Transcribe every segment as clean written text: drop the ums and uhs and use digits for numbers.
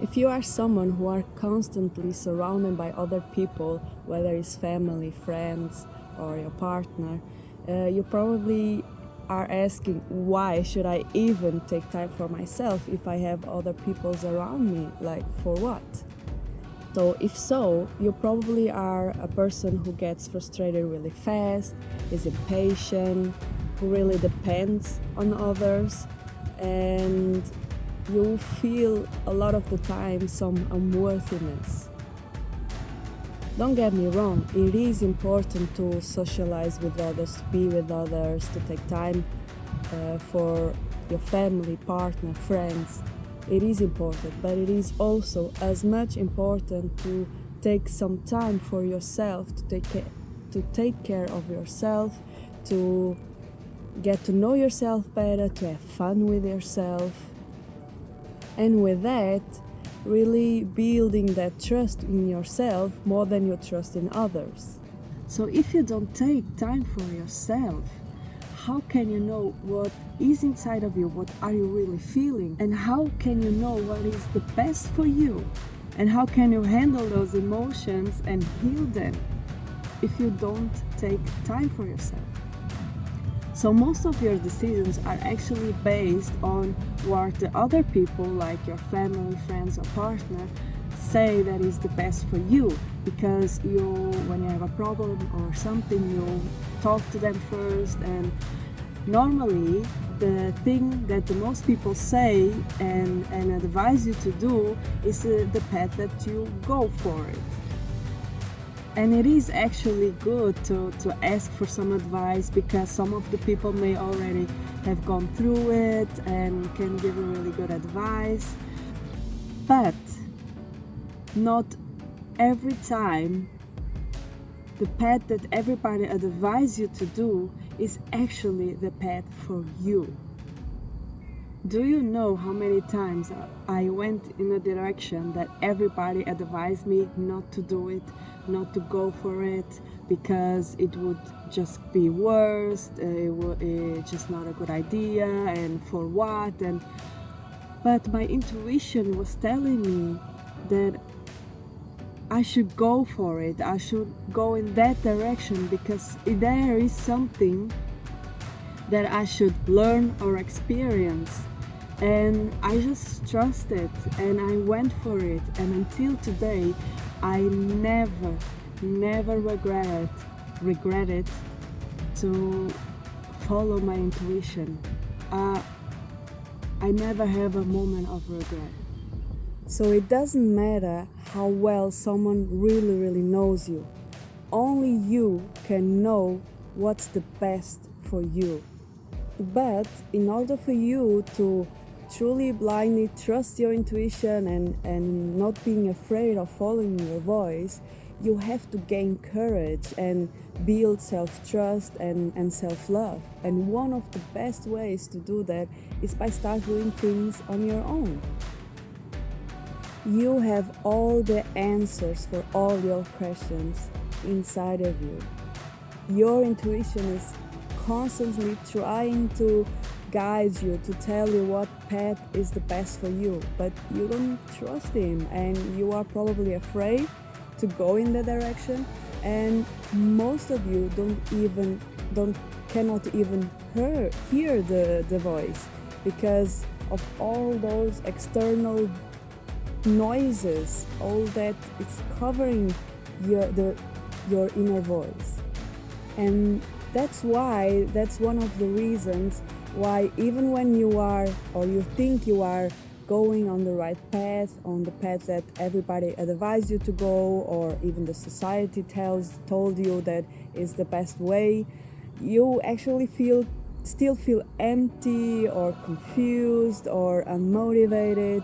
If you are someone who are constantly surrounded by other people, whether it's family, friends, or your partner, you probably are asking, why should I even take time for myself if I have other people around me? Like, for what? So if so, you probably are a person who gets frustrated really fast, is impatient, who really depends on others, and you feel a lot of the time some unworthiness. Don't get me wrong, it is important to socialize with others, to be with others, to take time for your family, partner, friends. It is important, but it is also as much important to take some time for yourself, to take care of yourself, to get to know yourself better, to have fun with yourself. And with that, really building that trust in yourself more than your trust in others. So if you don't take time for yourself, how can you know what is inside of you? What are you really feeling? And how can you know what is the best for you? And how can you handle those emotions and heal them if you don't take time for yourself? So most of your decisions are actually based on what the other people, like your family, friends, or partner, say that is the best for you. Because when you have a problem or something, you talk to them first, and normally the thing that the most people say and advise you to do is the path that you go for it. And it is actually good to ask for some advice, because some of the people may already have gone through it and can give you really good advice. But not every time the path that everybody advises you to do is actually the path for you. Do you know how many times I went in a direction that everybody advised me not to do it, not to go for it, because it would just be worse, it's just not a good idea, and for what? But my intuition was telling me that I should go for it, I should go in that direction, because there is something that I should learn or experience. And I just trusted and I went for it, and until today I never regretted to follow my intuition. I never have a moment of regret. So it doesn't matter how well someone really knows you. Only you can know what's the best for you. But in order for you to truly blindly trust your intuition and not being afraid of following your voice, you have to gain courage and build self-trust and self-love. And one of the best ways to do that is by start doing things on your own. You have all the answers for all your questions inside of you. Your intuition is constantly trying to guide you, to tell you what path is the best for you, but you don't trust him, and you are probably afraid to go in that direction, and most of you cannot even hear the voice because of all those external noises, all that it's covering your inner voice. And that's one of the reasons why, even when you are, or you think you are going on the right path, on the path that everybody advised you to go, or even the society told you that is the best way, you actually still feel empty or confused or unmotivated.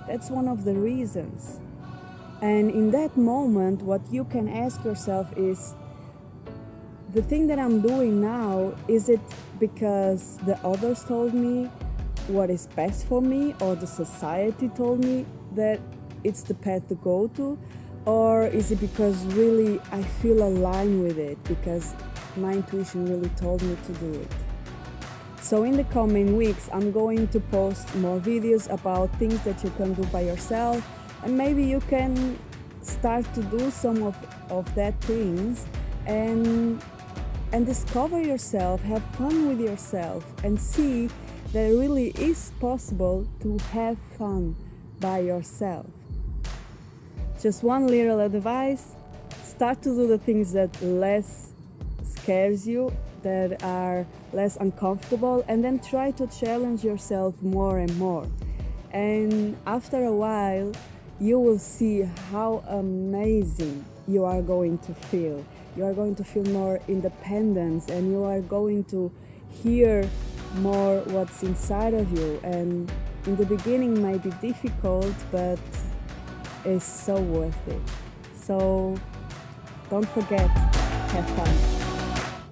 That's one of the reasons. And in that moment, what you can ask yourself is, the thing that I'm doing now, is it because the others told me what is best for me, or the society told me that it's the path to go to? Or is it because really I feel aligned with it, because my intuition really told me to do it? So in the coming weeks, I'm going to post more videos about things that you can do by yourself, and maybe you can start to do some of that things and discover yourself, have fun with yourself, and see that it really is possible to have fun by yourself. Just one little advice: start to do the things that less scares you, that are less uncomfortable, and then try to challenge yourself more and more. And after a while, you will see how amazing you are going to feel. You are going to feel more independence, and you are going to hear more what's inside of you. And in the beginning might be difficult, but it's so worth it. So don't forget, have fun.